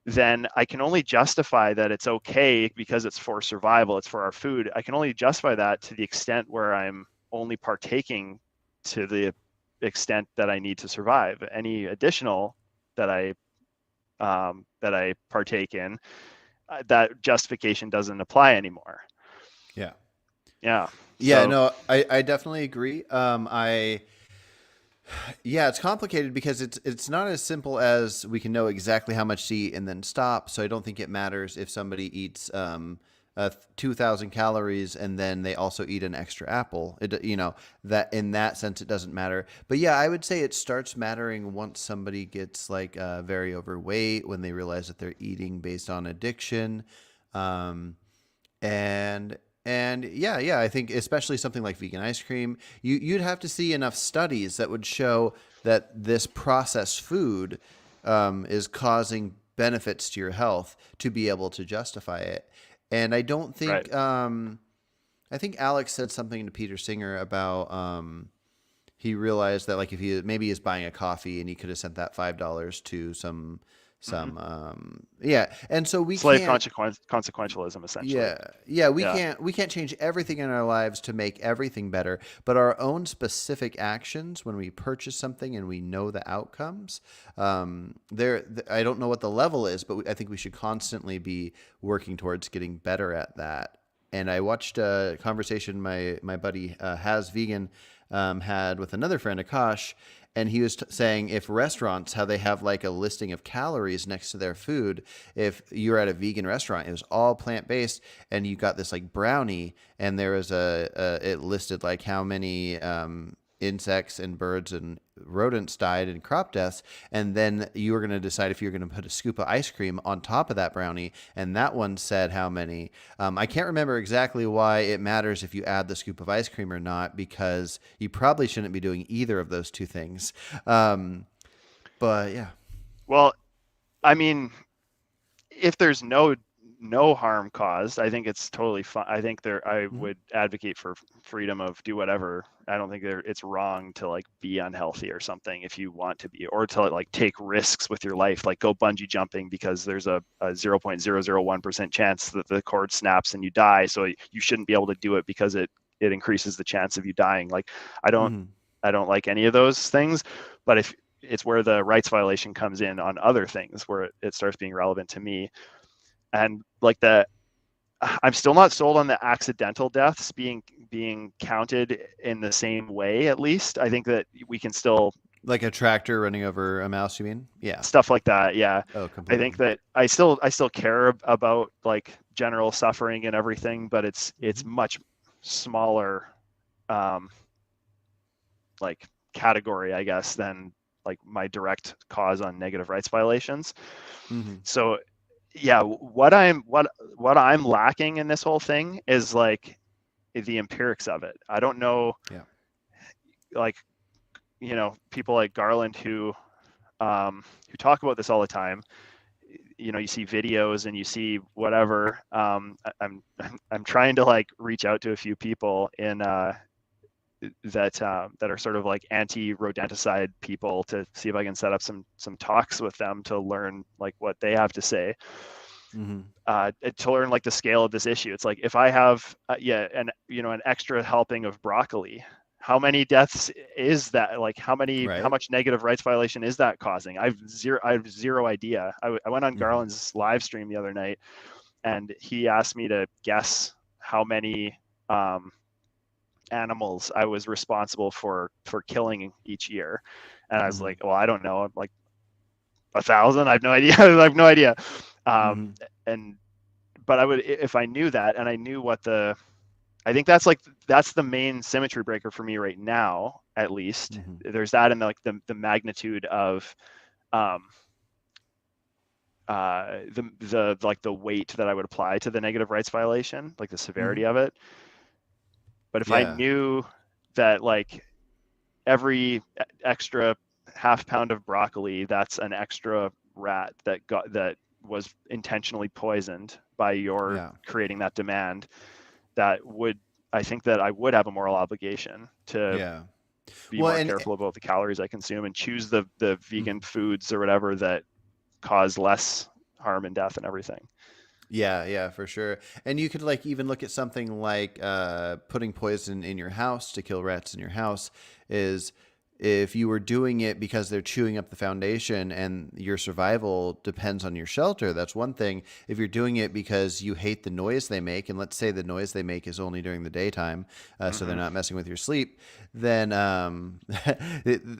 then I can only justify that it's okay because it's for survival, it's for our food. I can only justify that to the extent where I'm only partaking to the extent that I need to survive. Any additional that I partake in, that justification doesn't apply anymore. Yeah. Yeah. Yeah, So no, I definitely agree. Yeah, it's complicated because it's not as simple as we can know exactly how much to eat and then stop. So I don't think it matters if somebody eats 2,000 calories and then they also eat an extra apple. That in that sense it doesn't matter. But yeah, I would say it starts mattering once somebody gets like very overweight, when they realize that they're eating based on addiction. Um, and I think especially something like vegan ice cream, you'd have to see enough studies that would show that this processed food is causing benefits to your health to be able to justify it. And I don't right. think I think Alex said something to Peter Singer about he realized that like if he maybe is buying a coffee and he could have sent that $5 to Mm-hmm. yeah, and so we Slave can't. consequentialism, essentially. Yeah, we Yeah. can't change everything in our lives to make everything better, but our own specific actions when we purchase something and we know the outcomes. I don't know what the level is, but I think we should constantly be working towards getting better at that. And I watched a conversation my buddy Has Vegan had with another friend, Akash, and he was saying if restaurants, how they have like a listing of calories next to their food, if you're at a vegan restaurant, it was all plant based, and you got this like brownie, and there was it listed like how many insects and birds and rodents died in crop deaths, and then you were going to decide if you're going to put a scoop of ice cream on top of that brownie, and that one said how many. I can't remember exactly why it matters if you add the scoop of ice cream or not, because you probably shouldn't be doing either of those two things. But yeah. Well, I mean, if there's no no harm caused. I think it's totally fine. I think I Mhm. would advocate for freedom of do whatever. I don't think it's wrong to like be unhealthy or something if you want to be, or to like take risks with your life, like go bungee jumping because there's a 0.001% chance that the cord snaps and you die. So you shouldn't be able to do it because it increases the chance of you dying. Like I don't Mhm. I don't like any of those things, but if it's where the rights violation comes in on other things where it starts being relevant to me. And like I'm still not sold on the accidental deaths being counted in the same way. At least I think that we can still Like a tractor running over a mouse, you mean? Yeah. stuff like that. Yeah, Oh, I think completely. that I still care about like general suffering and everything, but it's Mhm. much smaller, um, like category, I guess, than like my direct cause on negative rights violations. Mhm. So yeah, what I'm lacking in this whole thing is like the empirics of it. I don't know, Yeah. like, people like Garland who talk about this all the time. You see videos and you see whatever. I'm trying to like reach out to a few people in that are sort of like anti-rodenticide people to see if I can set up some talks with them to learn like what they have to say. Mhm. To learn like the scale of this issue. It's like if I have an extra helping of broccoli, how many deaths is that? Like how Right. much negative rights violation is that causing? I have zero idea. I went on Mhm. Garland's live stream the other night, and he asked me to guess how many um, animals I was responsible for killing each year, and I was Mhm. like, well, I don't know. I'm like 1,000. I have no idea. I have no idea. Um, Mhm. and but I would, if I knew that and I knew I think that's the main symmetry breaker for me right now, at least. Mhm. There's that and like the magnitude of um, the like the weight that I would apply to the negative rights violation, like the severity Mhm. of it. But if I Yeah. knew that like every extra half pound of broccoli, that's an extra rat that was intentionally poisoned by your Yeah. creating that demand, that would I think that I would have a moral obligation to Yeah. be Well, more and careful about the calories I consume and choose the vegan mhm. foods or whatever that cause less harm and death and everything. Yeah, yeah, for sure. And you could like even look at something like putting poison in your house to kill rats in your house is if you were doing it because they're chewing up the foundation and your survival depends on your shelter, that's one thing. If you're doing it because you hate the noise they make, and let's say the noise they make is only during the daytime, so they're Mm-hmm. not messing with your sleep, then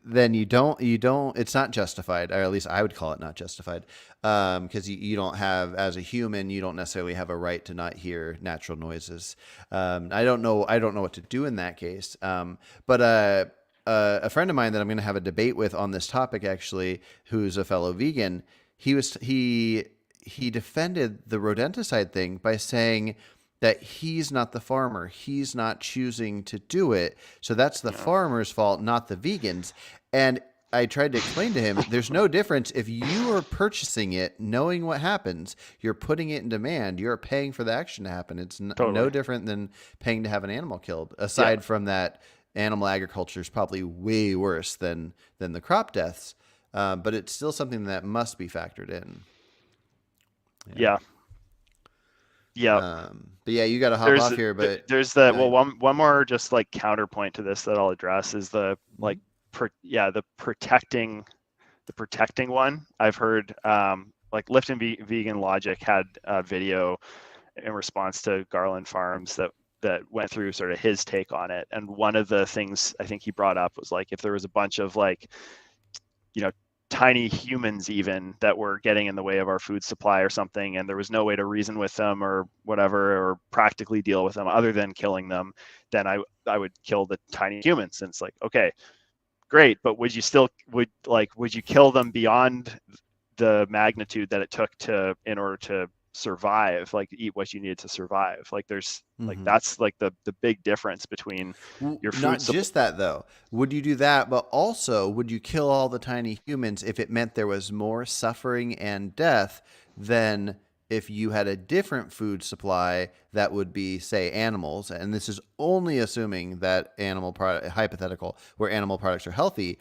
then you don't. It's not justified, or at least I would call it not justified, because you don't have, as a human, you don't necessarily have a right to not hear natural noises. I don't know what to do in that case. But a friend of mine that I'm going to have a debate with on this topic, actually, who's a fellow vegan, he defended the rodenticide thing by saying that he's not the farmer. He's not choosing to do it. So that's the Yeah. farmer's fault, not the vegans. And I tried to explain to him there's no difference if you are purchasing it, knowing what happens, you're putting it in demand, you're paying for the action to happen. It's no Totally. different than paying to have an animal killed. Yeah. Aside from that, animal agriculture is probably way worse than the crop deaths, but it's still something that must be factored in. Yeah. Yeah. Yeah. But yeah, you got to hop There's off here. But there's the uh, well one more just like counterpoint to this that I'll address is the like mhm. the protecting one. I've heard like Lifton Vegan Logic had a video in response to Garland Farms that went through sort of his take on it. And one of the things I think he brought up was like if there was a bunch of like, you know, tiny humans even that were getting in the way of our food supply or something, and there was no way to reason with them or whatever, or practically deal with them other than killing them, then I would kill the tiny humans. And it's like, okay, great, but would you kill them beyond the magnitude that it took to in order to survive, like eat what you needed to survive? Like there's like Mhm. that's like the big difference between your food Not supply. just that, though. Would you do that, but also would you kill all the tiny humans if it meant there was more suffering and death than if you had a different food supply that would be, say, animals, and this is only assuming that animal product hypothetical where animal products are healthy,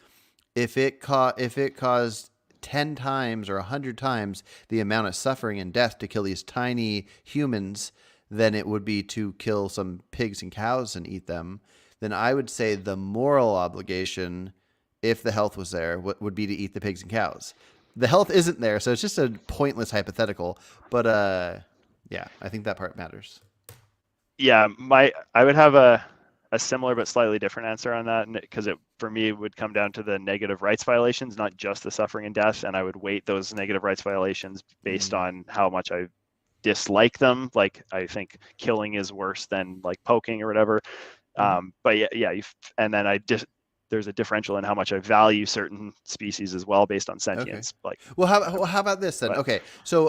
if it caused 10 times or 100 times the amount of suffering and death to kill these tiny humans than it would be to kill some pigs and cows and eat them, then I would say the moral obligation, if the health was there, would be to eat the pigs and cows. The health isn't there, so it's just a pointless hypothetical. But yeah, I think that part matters. Yeah, I would have a similar but slightly different answer on that, because it for me would come down to the negative rights violations, not just the suffering and death, and I would weight those negative rights violations based on how much I dislike them. Like, I think killing is worse than like poking or whatever. But yeah, and then there's a differential in how much I value certain species as well based on Okay. sentience. Like, Well, how about this then? but Okay, so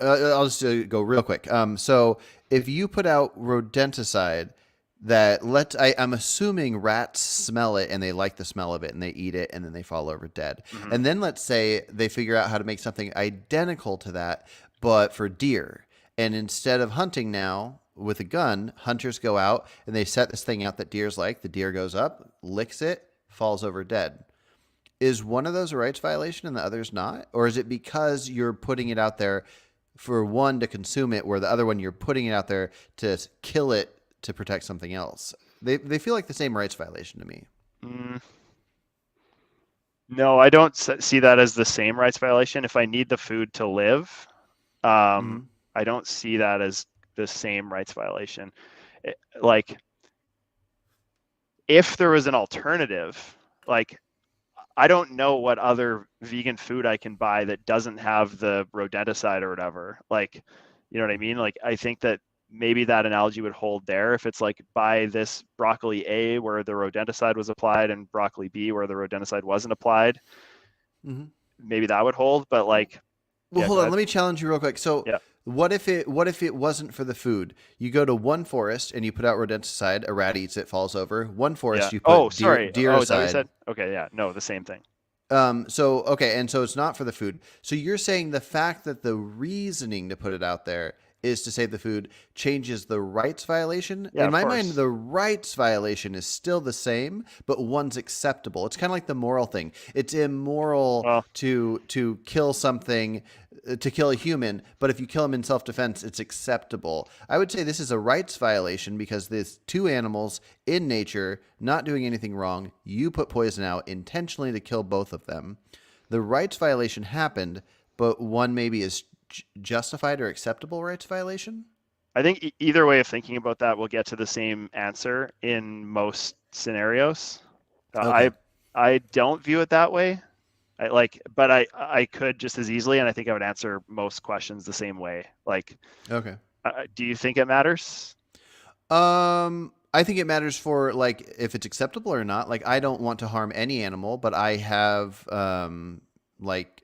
I'll just go real quick. So if you put out rodenticide, I'm assuming rats smell it and they like the smell of it and they eat it and then they fall over dead. mhm. And then let's say they figure out how to make something identical to that, but for deer. And instead of hunting now with a gun, hunters go out and they set this thing out that deers like. The deer goes up, licks it, falls over dead. Is one of those a rights violation and the other's not? Or is it because you're putting it out there for one to consume it, where the other one you're putting it out there to kill it to protect something else? They feel like the same rights violation to me. Mm, no, I don't see that as the same rights violation. If I need the food to live, Mm-hmm. I don't see that as the same rights violation. Like, if there was an alternative, like, I don't know what other vegan food I can buy that doesn't have the rodenticide or whatever. Like, you know what I mean? Like, I think that maybe that analogy would hold there. If it's like, buy this broccoli A where the rodenticide was applied and broccoli B where the rodenticide wasn't applied, Mm-hmm. maybe that would hold. But like, Well, yeah, go hold on. ahead. Let me challenge you real quick. So, Yeah, what if it wasn't for the food? You go to one forest and you put out rodenticide. A rat eats it, falls over. One yeah. forest you Oh, put deer sorry. deer Oh, is that what you aside. said? Okay, yeah. No, the same thing. So okay, and so it's not for the food. So you're saying the fact that the reasoning to put it out there is to save the food changes the rights violation? Yeah, In of my mind, course. the rights violation is still the same, but one's acceptable. It's kind of like the moral thing. It's immoral Well, to kill something, to kill a human, but if you kill him in self-defense, it's acceptable. I would say this is a rights violation because there's two animals in nature not doing anything wrong. You put poison out intentionally to kill both of them. The rights violation happened, but one maybe is justified or acceptable rights violation. I think either way of thinking about that will get to the same answer in most scenarios. Okay. I don't view it that way. But I could just as easily, and I think I would answer most questions the same way. Like, Okay. do you think it matters? I think it matters for like if it's acceptable or not. Like I don't want to harm any animal, but I have like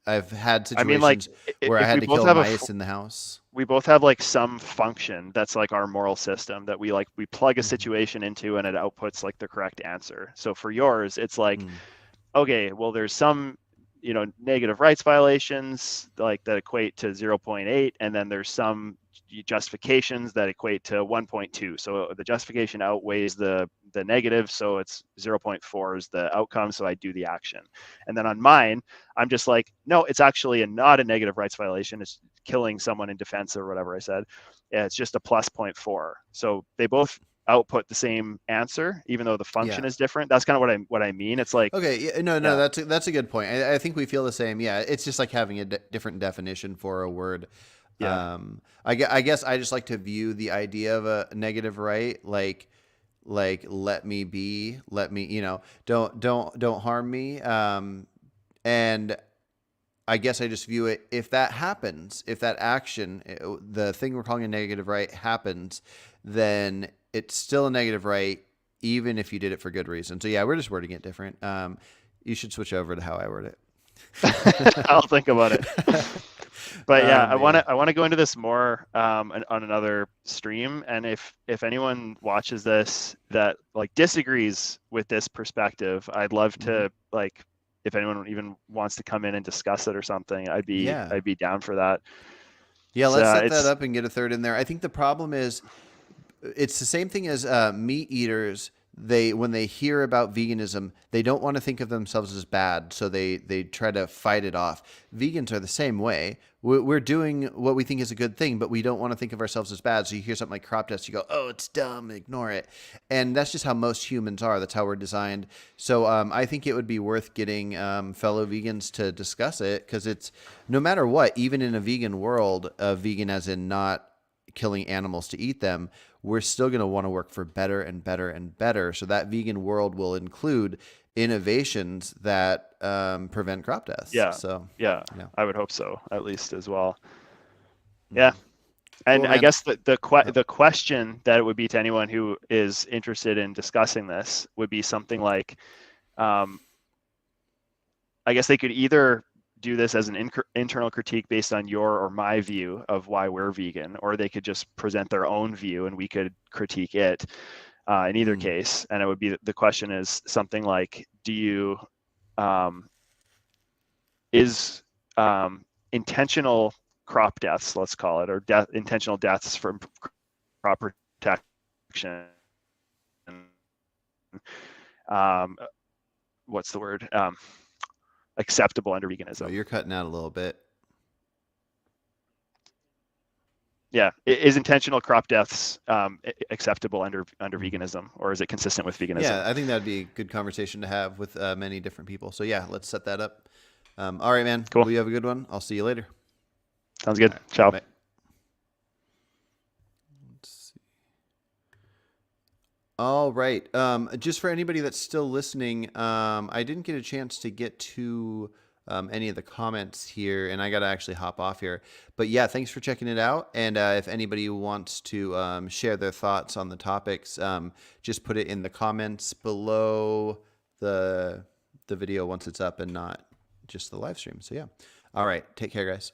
I've had I mean, like, situations where I if had we to both kill have mice in the house. we both have like some function that's like our moral system that we plug a Mm-hmm. situation into and it outputs like the correct answer. So for yours, it's like, Mm. okay, well, there's some, negative rights violations like that equate to zero point 0.8, and then there's some justifications that equate to 1.2. So the justification outweighs the negative, so it's 0.4 is the outcome. So I do the action, and then on mine, I'm just like, no, it's actually not a negative rights violation. It's killing someone in defense or whatever I said. Yeah, it's just a plus 0.4. So they both output the same answer, even though the function Yeah. is different. That's kind of what I mean. It's like, Okay. Yeah, no, no, yeah, that's a good point. I think we feel the same. Yeah. It's just like having a different definition for a word. yeah. I guess I just like to view the idea of a negative right like let me be, let me, don't harm me. And I guess I just view it, if that happens, if that action, the thing we're calling a negative right happens, then it's still a negative right, even if you did it for good reason. So yeah, we're just wording it different. You should switch over to how I word I'll think about it. it. But yeah, Oh man. I want to go into this more on another stream. And if anyone watches this that like disagrees with this perspective, I'd love Hmm. to, like, if anyone even wants to come in and discuss it or something, Yeah. I'd be down for that. Yeah, So let's set that it's up and get a third in there. I think the problem is it's the same thing as meat eaters. They when they hear about veganism, they don't want to think of themselves as bad, so they try to fight it off. Vegans are the same way. We're doing what we think is a good thing, but we don't want to think of ourselves as bad. So you hear something like crop dust, you go, "Oh, it's dumb, ignore it," and that's just how most humans are. That's how we're designed. So I think it would be worth getting fellow vegans to discuss it because it's no matter what, even in a vegan world, vegan as in not killing animals to eat them, we're still going to want to work for better and better and better. So that vegan world will include innovations that prevent crop deaths. yeah, So, yeah, yeah. I would hope so, at least as well. Yeah. Mm. And Cool, I man. guess the question that it would be to anyone who is interested in discussing this would be something like, um, I guess they could either do this as an internal critique based on your or my view of why we're vegan, or they could just present their own view and we could critique it in either Mm. case. And it would be the question is something like, do you um, is intentional crop deaths, let's call it, or intentional deaths from crop protection, um, what's the word? Acceptable under Oh, veganism. you're cutting out a little bit. Yeah, is intentional crop deaths acceptable under Mm. veganism, or is it consistent with veganism? Yeah, I think that'd be a good conversation to have with many different people. So, yeah, let's set that up. All right, man. Cool. Well, you have a good one. I'll see you later. Sounds All good. right. Ciao. Bye. Let's see. All right. Just for anybody that's still listening, I didn't get a chance to get to any of the comments here, and I got to actually hop off here. But yeah, thanks for checking it out. And if anybody wants to share their thoughts on the topics, just put it in the comments below the video once it's up and not just the live stream. So yeah. All right. Take care, guys.